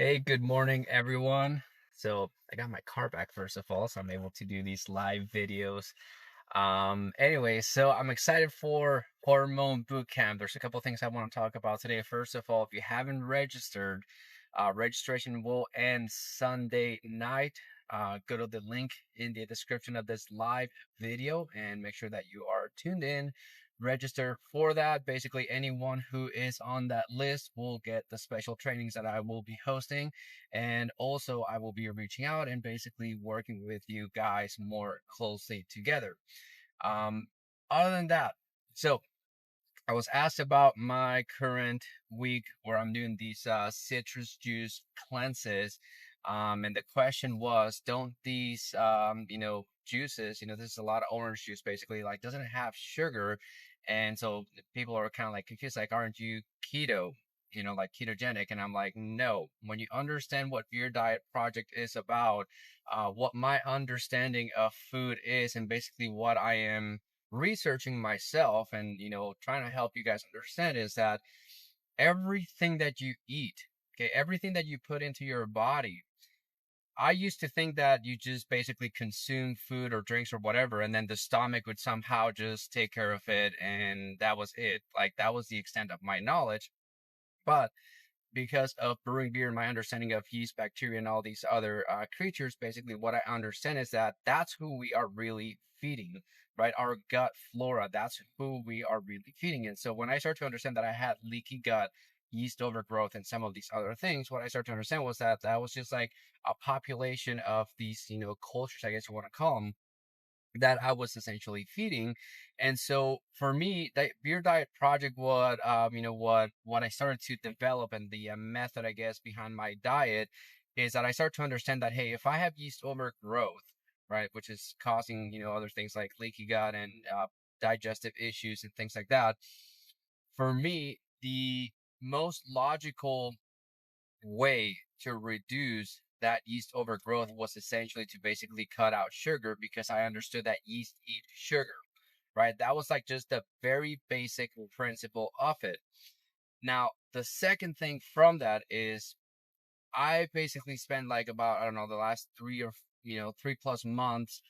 Hey, good morning, everyone. So I got my car back first of all, so I'm able to do these live videos. Anyway, so I'm excited for hormone boot camp. There's a couple things I want to talk about today. First of all, if you haven't registered, registration will end Sunday night. Go to the link in the description of this live video and make sure that you are tuned in. Register for that. Basically, anyone who is on that list will get the special trainings that I will be hosting. And also, I will be reaching out and basically working with you guys more closely together. Um, Other than that, so I was asked about my current week where I'm doing these citrus juice cleanses. And the question was, don't these, juices, this is a lot of orange juice basically, like, doesn't it have sugar? And so people are kind of like confused, like, aren't you keto? Like ketogenic. And I'm like, no. When you understand what your diet project is about, what my understanding of food is, and basically what I am researching myself and trying to help you guys understand is that everything that you eat, okay, everything that you put into your body, I used to think that you just basically consume food or drinks or whatever, and then the stomach would somehow just take care of it, and that was it. Like, that was the extent of my knowledge. But because of brewing beer and my understanding of yeast, bacteria, and all these other creatures, basically what I understand is that that's who we are really feeding, right? Our gut flora, that's who we are really feeding. And so when I started to understand that I had leaky gut, yeast overgrowth, and some of these other things, what I started to understand was that that was just like a population of these, cultures, I guess you want to call them, that I was essentially feeding. And so for me, the beer diet project, what I started to develop, and the method, I guess, behind my diet is that I start to understand that, hey, if I have yeast overgrowth, right, which is causing, other things like leaky gut and digestive issues and things like that, for me, the most logical way to reduce that yeast overgrowth was essentially to basically cut out sugar, because I understood that yeast eat sugar, right? That was like just the very basic principle of it. Now, the second thing from that is I basically spent like about, I don't know, the last 3 plus months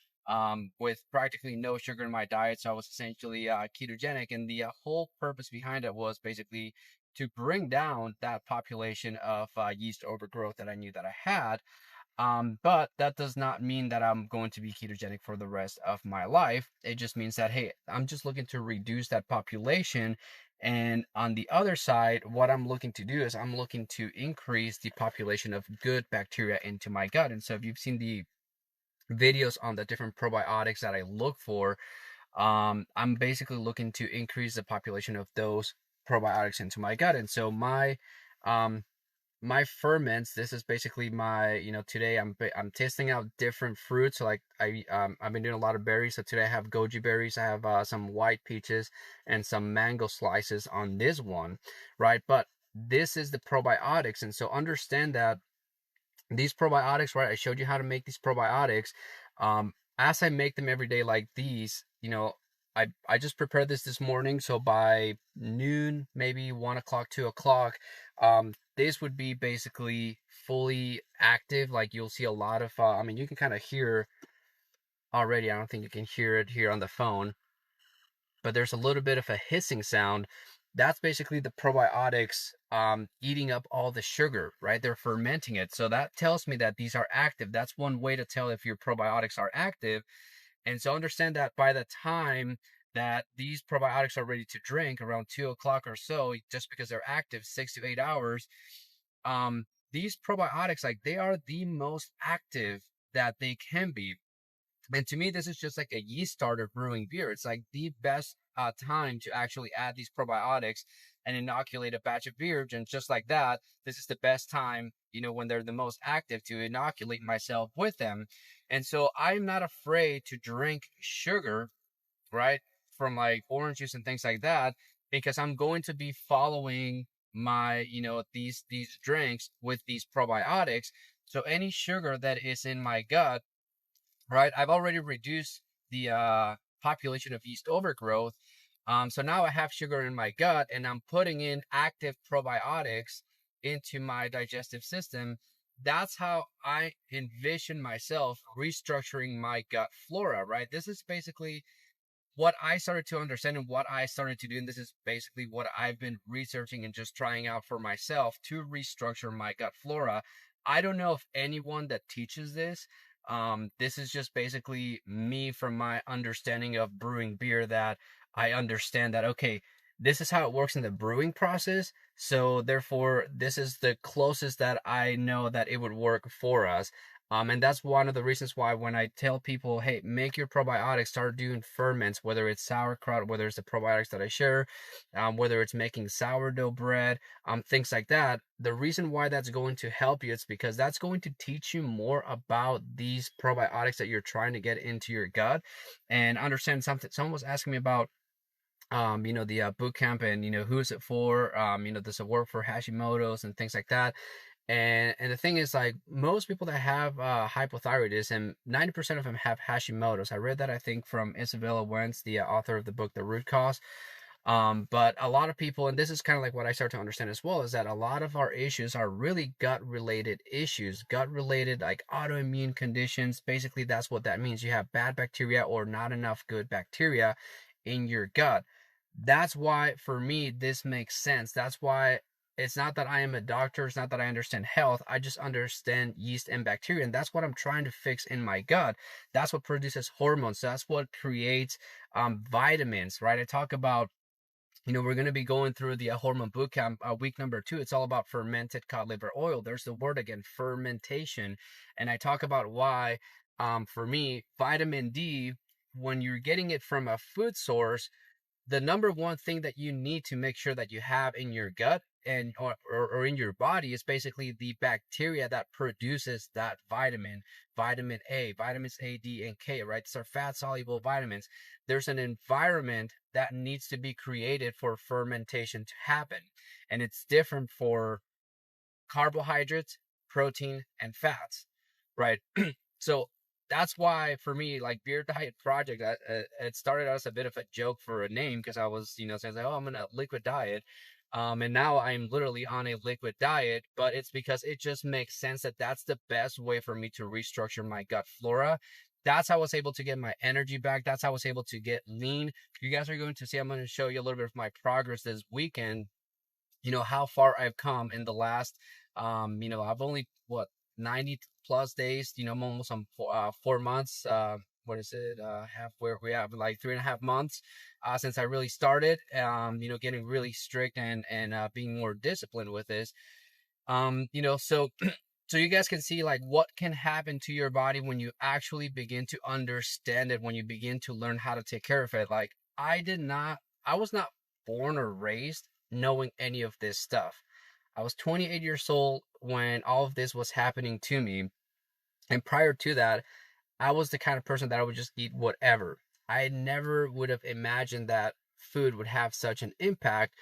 with practically no sugar in my diet. So I was essentially ketogenic. And the whole purpose behind it was basically to bring down that population of yeast overgrowth that I knew that I had. But that does not mean that I'm going to be ketogenic for the rest of my life. It just means that, hey, I'm just looking to reduce that population. And on the other side, what I'm looking to do is I'm looking to increase the population of good bacteria into my gut. And so if you've seen the videos on the different probiotics that I look for, I'm basically looking to increase the population of those probiotics into my gut. And so um, my ferments, this is basically my, today I'm testing out different fruits. So like I've been doing a lot of berries. So today I have goji berries, I have some white peaches, and some mango slices on this one, right? But this is the probiotics. And so understand that these probiotics, right, I showed you how to make these probiotics. As I make them every day like these, I just prepared this morning. So by noon, maybe 1 o'clock, 2 o'clock, this would be basically fully active. Like, you'll see a lot of I mean, you can kind of hear already. I don't think you can hear it here on the phone, but there's a little bit of a hissing sound. That's basically the probiotics eating up all the sugar, right? They're fermenting it. So that tells me that these are active. That's one way to tell if your probiotics are active. And so understand that by the time that these probiotics are ready to drink around 2 o'clock or so, just because they're active 6 to 8 hours, these probiotics, like, they are the most active that they can be. And to me, this is just like a yeast starter brewing beer. It's like the best time to actually add these probiotics and inoculate a batch of beer. And just like that, this is the best time, when they're the most active, to inoculate myself with them. And so I'm not afraid to drink sugar, right, from like orange juice and things like that, because I'm going to be following my, these drinks with these probiotics. So any sugar that is in my gut, right? I've already reduced the population of yeast overgrowth. So now I have sugar in my gut, and I'm putting in active probiotics into my digestive system. That's how I envision myself restructuring my gut flora, right? This is basically what I started to understand and what I started to do. And this is basically what I've been researching and just trying out for myself to restructure my gut flora. I don't know if anyone that teaches this. This is just basically me from my understanding of brewing beer, that I understand that, okay, this is how it works in the brewing process. So therefore, this is the closest that I know that it would work for us. And that's one of the reasons why when I tell people, hey, make your probiotics, start doing ferments, whether it's sauerkraut, whether it's the probiotics that I share, whether it's making sourdough bread, things like that. The reason why that's going to help you is because that's going to teach you more about these probiotics that you're trying to get into your gut and understand something. Someone was asking me about the boot camp, and who is it for? Does it work for Hashimotos and things like that? And the thing is, like, most people that have hypothyroidism, 90% of them have Hashimoto's. I read that, I think, from Isabella Wentz, the author of the book The Root Cause. But a lot of people, and this is kind of like what I start to understand as well, is that a lot of our issues are really gut related issues, gut related, like autoimmune conditions. Basically, that's what that means. You have bad bacteria or not enough good bacteria in your gut. That's why, for me, this makes sense. That's why it's not that I am a doctor. It's not that I understand health. I just understand yeast and bacteria. And that's what I'm trying to fix in my gut. That's what produces hormones. That's what creates vitamins, right? I talk about, we're going to be going through the hormone boot camp, week number 2. It's all about fermented cod liver oil. There's the word again, fermentation. And I talk about why, for me, vitamin D, when you're getting it from a food source, the number one thing that you need to make sure that you have in your gut and or in your body is basically the bacteria that produces that vitamin A, vitamins A, D, and K, right? These are fat soluble vitamins. There's an environment that needs to be created for fermentation to happen, and it's different for carbohydrates, protein, and fats, right? So that's why, for me, like, Beer Diet Project, it started out as a bit of a joke for a name, because I was, saying like, oh, I'm on a liquid diet. And now I'm literally on a liquid diet, but it's because it just makes sense that that's the best way for me to restructure my gut flora. That's how I was able to get my energy back. That's how I was able to get lean. You guys are going to see, I'm going to show you a little bit of my progress this weekend, how far I've come in the last, I've only, 90 plus days, I'm almost on 4 months. What is it? Where we have like 3.5 months since I really started, getting really strict and being more disciplined with this. So so you guys can see, like, what can happen to your body when you actually begin to understand it, when you begin to learn how to take care of it. Like, I was not born or raised knowing any of this stuff. I was 28 years old when all of this was happening to me. And prior to that, I was the kind of person that I would just eat whatever. I never would have imagined that food would have such an impact,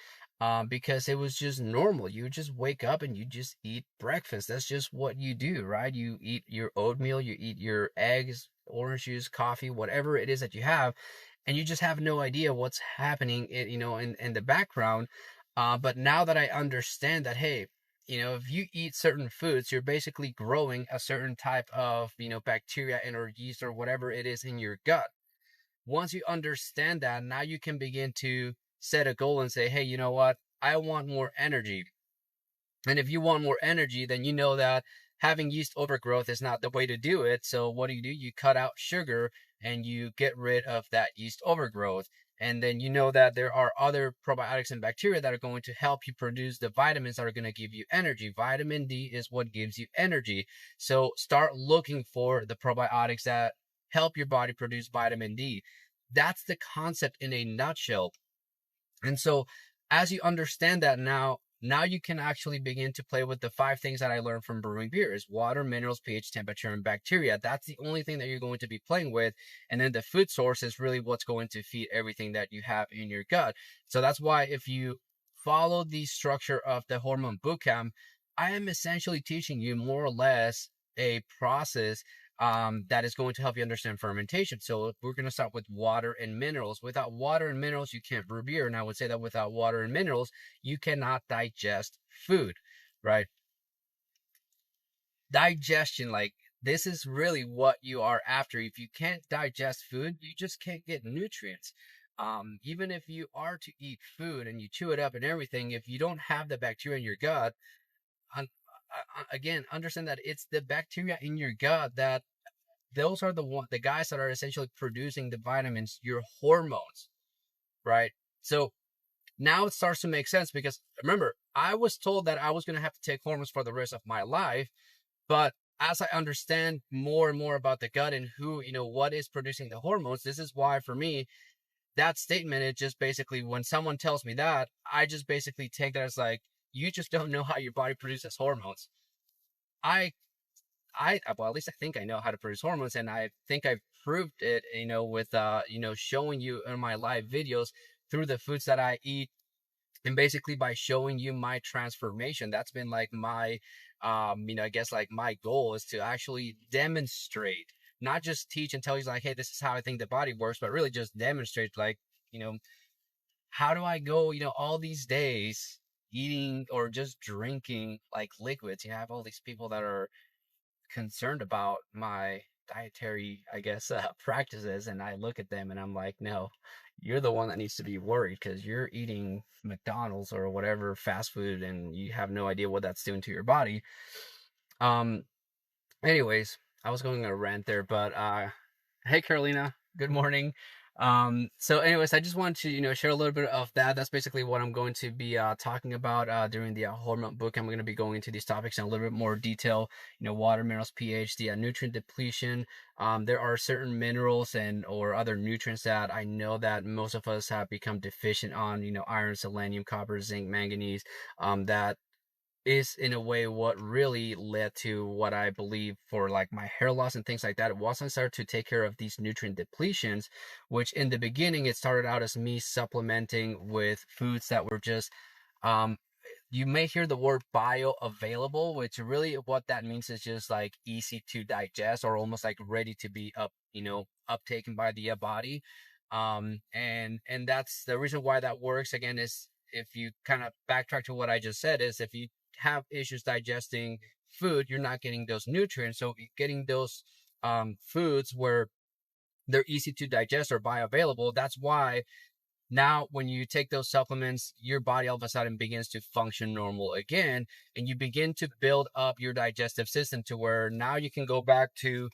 because it was just normal. You would just wake up and you just eat breakfast. That's just what you do, right? You eat your oatmeal, you eat your eggs, orange juice, coffee, whatever it is that you have, and you just have no idea what's happening, in the background. But now that I understand that, hey, if you eat certain foods, you're basically growing a certain type of, bacteria and or yeast or whatever it is in your gut. Once you understand that, now you can begin to set a goal and say, hey, you know what? I want more energy. And if you want more energy, then you know that having yeast overgrowth is not the way to do it. So what do? You cut out sugar and you get rid of that yeast overgrowth. And then you know that there are other probiotics and bacteria that are going to help you produce the vitamins that are going to give you energy. Vitamin D is what gives you energy. So start looking for the probiotics that help your body produce vitamin D. That's the concept in a nutshell. And so as you understand that now you can actually begin to play with the 5 things that I learned from brewing beer: is water, minerals, pH, temperature, and bacteria. That's the only thing that you're going to be playing with. And then the food source is really what's going to feed everything that you have in your gut. So that's why, if you follow the structure of the hormone bootcamp, I am essentially teaching you more or less a process that is going to help you understand fermentation. So we're going to start with water and minerals. Without water and minerals, you can't brew beer. And I would say that without water and minerals, you cannot digest food. right? Digestion, like this is really what you are after. If you can't digest food, you just can't get nutrients. Even if you are to eat food and you chew it up and everything, if you don't have the bacteria in your gut, again, understand that it's the bacteria in your gut that those are the guys that are essentially producing the vitamins, your hormones, right? So now it starts to make sense because remember, I was told that I was going to have to take hormones for the rest of my life. But as I understand more and more about the gut and who, what is producing the hormones, this is why for me, that statement, it just basically, when someone tells me that, I just basically take that as like, you just don't know how your body produces hormones. I, well, at least I think I know how to produce hormones, and I think I've proved it, with, showing you in my live videos through the foods that I eat, and basically by showing you my transformation. That's been like my I guess like my goal is to actually demonstrate, not just teach and tell you like, hey, this is how I think the body works, but really just demonstrate, like, you know how do I go, all these days eating or just drinking like liquids. You have all these people that are concerned about my dietary, I guess, practices, and I look at them and I'm like, no, you're the one that needs to be worried because you're eating McDonald's or whatever fast food, and you have no idea what that's doing to your body. Um, Anyways, I was going on a rant there, but hey Carolina, good morning. So anyways, I just wanted to, share a little bit of that. That's basically what I'm going to be talking about during the hormone book. I'm going to be going into these topics in a little bit more detail. Water, minerals, pH, the nutrient depletion. There are certain minerals and or other nutrients that I know that most of us have become deficient on. Iron, selenium, copper, zinc, manganese. That is in a way what really led to what I believe for like my hair loss and things like that. Once I started to take care of these nutrient depletions, which in the beginning it started out as me supplementing with foods that were just um you may hear the word bioavailable, which really what that means is just like easy to digest or almost like ready to be uptaken by the body. And that's the reason why that works. Again, is if you kind of backtrack to what I just said, is if you have issues digesting food, you're not getting those nutrients. So getting those foods where they're easy to digest or bioavailable, that's why now when you take those supplements, your body all of a sudden begins to function normal again, and you begin to build up your digestive system to where now you can go back to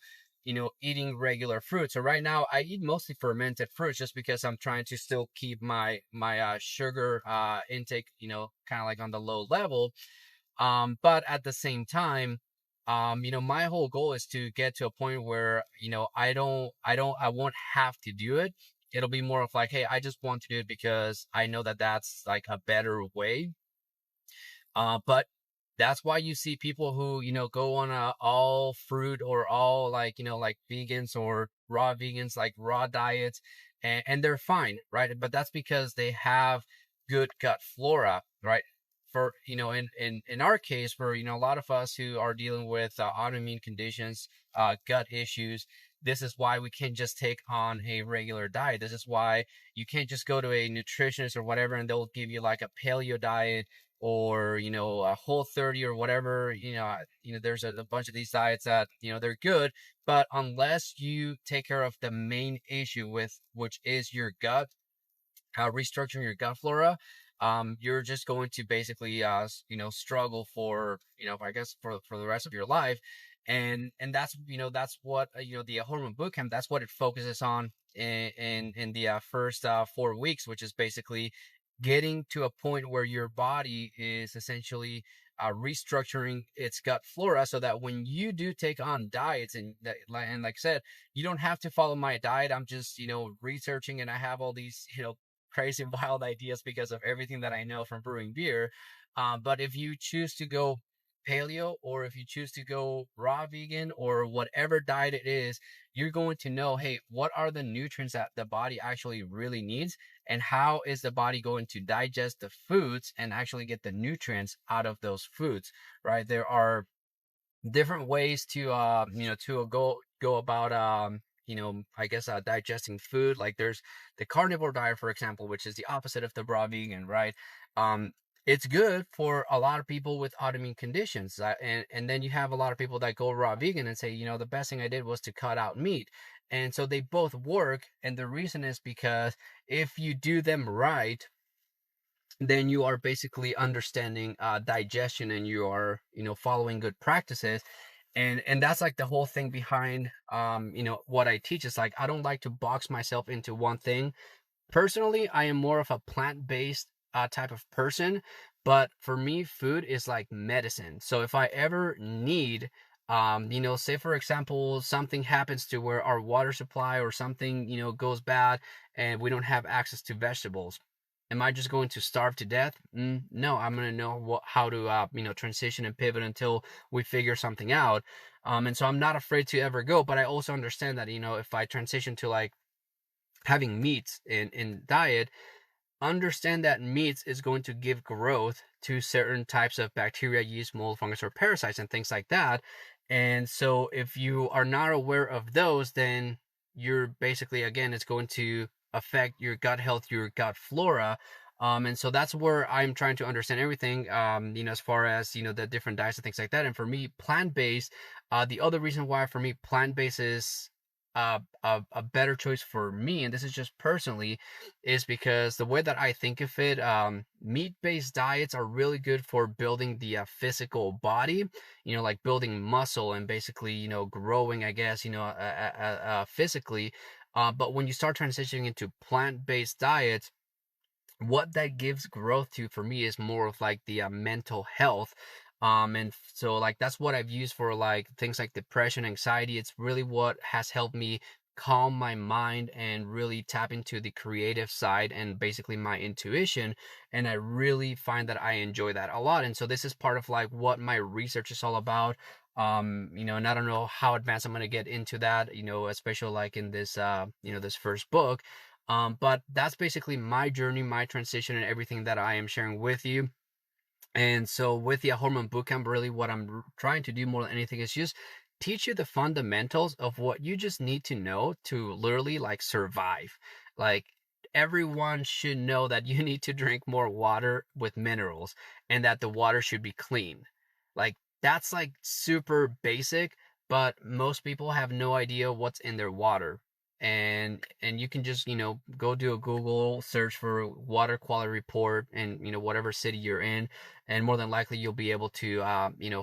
eating regular fruit. So right now I eat mostly fermented fruits just because I'm trying to still keep my sugar intake kind of like on the low level. But at the same time, my whole goal is to get to a point where, I won't have to do it. It'll be more of like, hey, I just want to do it because I know that that's like a better way. But that's why you see people who, go on a all fruit or all like, like vegans or raw vegans, like raw diets, and they're fine, right? But that's because they have good gut flora, right? For, in our case, for, a lot of us who are dealing with autoimmune conditions, gut issues, this is why we can't just take on a regular diet. This is why you can't just go to a nutritionist or whatever and they'll give you like a paleo diet or a Whole30 or whatever. There's a bunch of these diets that they're good, but unless you take care of the main issue, with which is your gut, restructuring your gut flora, you're just going to basically struggle for I guess for the rest of your life. And that's what the hormone bootcamp, that's what it focuses on in the first 4 weeks, which is basically getting to a point where your body is essentially restructuring its gut flora so that when you do take on diets, and like I said, you don't have to follow my diet. I'm just researching, and I have all these crazy wild ideas because of everything that I know from brewing beer. But if you choose to go paleo, or if you choose to go raw vegan, or whatever diet it is, you're going to know, hey, what are the nutrients that the body actually really needs, and how is the body going to digest the foods and actually get the nutrients out of those foods, right? There are different ways to to go about I guess digesting food. Like there's the carnivore diet, for example, which is the opposite of the raw vegan, right? um it's good for a lot of people with autoimmune conditions. And then you have a lot of people that go raw vegan and say, the best thing I did was to cut out meat. And so they both work. And the reason is because if you do them right, then you are basically understanding digestion, and you are, following good practices. And that's like the whole thing behind what I teach. Is like, I don't like to box myself into one thing. Personally, I am more of a plant-based type of person, but for me, food is like medicine. So if I ever need, say for example, something happens to where our water supply or something, goes bad, and we don't have access to vegetables, am I just going to starve to death? No, I'm going to know how to, transition and pivot until we figure something out. And so I'm not afraid to ever go, but I also understand that, if I transition to like having meats in diet, understand that meats is going to give growth to certain types of bacteria, yeast, mold, fungus, or parasites, and things like that. And so if you are not aware of those, then you're basically, again, it's going to affect your gut health, your gut flora. And so that's where I'm trying to understand everything, as far as, the different diets and things like that. And for me, plant-based, the other reason why for me plant-based is a better choice for me, and this is just personally, is because the way that I think of it, meat-based diets are really good for building the physical body, like building muscle and basically, growing, I guess, physically. But when you start transitioning into plant-based diets, what that gives growth to for me is more of like the mental health. And so like that's what I've used for like things like depression, anxiety. It's really what has helped me calm my mind and really tap into the creative side and basically my intuition. And I really find that I enjoy that a lot. And so this is part of like what my research is all about. And I don't know how advanced I'm going to get into that, especially like in this this first book. But that's basically my journey, my transition, and everything that I am sharing with you. And so with the Hormone Bootcamp, really what I'm trying to do more than anything is just teach you the fundamentals of what you just need to know to literally like survive. Like, everyone should know that you need to drink more water with minerals, and that the water should be clean. Like, that's like super basic, but most people have no idea what's in their water. And you can just, go do a Google search for water quality report and, whatever city you're in, and more than likely you'll be able to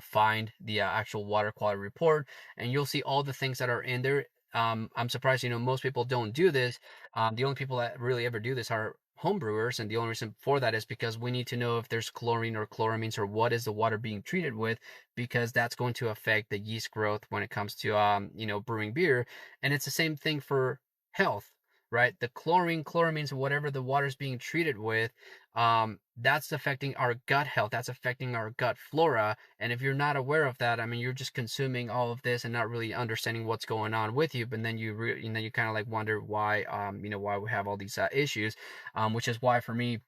find the actual water quality report, and you'll see all the things that are in there. I'm surprised, most people don't do this. The only people that really ever do this are home brewers, and the only reason for that is because we need to know if there's chlorine or chloramines, or what is the water being treated with, because that's going to affect the yeast growth when it comes to brewing beer. And it's the same thing for health, right? The chlorine, chloramines, whatever the water is being treated with, that's affecting our gut health. That's affecting our gut flora. And if you're not aware of that, I mean, you're just consuming all of this and not really understanding what's going on with you. But then you kind of like wonder why, why we have all these issues, which is why for me,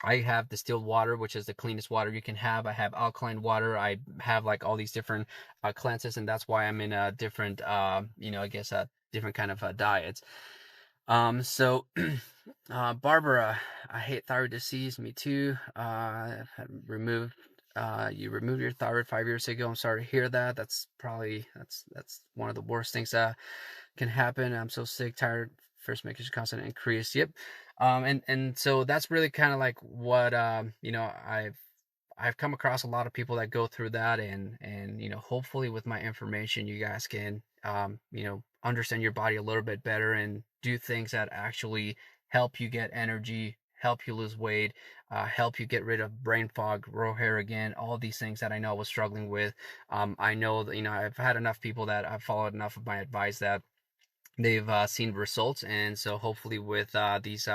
I have distilled water, which is the cleanest water you can have. I have alkaline water. I have like all these different cleanses, and that's why I'm in a different, I guess, different kind of diets. So, Barbara, I hate thyroid disease. Me too. Removed. You removed your thyroid 5 years ago. I'm sorry to hear that. That's one of the worst things that can happen. I'm so sick, tired. First medication constant increase. Yep. And so that's really kind of like what I've come across a lot of people that go through that, and hopefully with my information you guys can understand your body a little bit better and do things that actually help you get energy, help you lose weight, help you get rid of brain fog, grow hair again, all these things that I know I was struggling with. I know that I've had enough people that I've followed enough of my advice that they've seen results. And so hopefully with these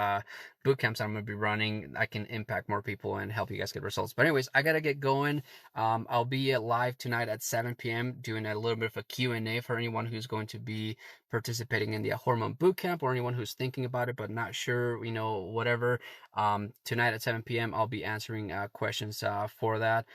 boot camps I'm going to be running, I can impact more people and help you guys get results. But anyways, I gotta get going. I'll be live tonight at 7 p.m. doing a little bit of a Q&A for anyone who's going to be participating in the hormone boot camp, or anyone who's thinking about it but not sure, whatever. Tonight at 7 p.m. I'll be answering questions for that.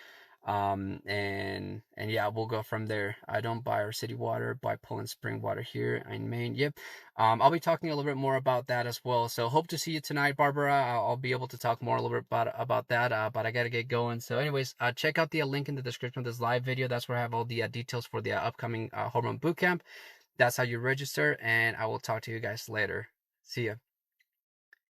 And yeah, we'll go from there. I don't buy our city water, buy Poland spring water here in Maine. Yep. I'll be talking a little bit more about that as well. So hope to see you tonight, Barbara. I'll be able to talk more a little bit about that. But I gotta get going. So anyways, check out the link in the description of this live video. That's where I have all the details for the upcoming hormone bootcamp. That's how you register, and I will talk to you guys later. See ya.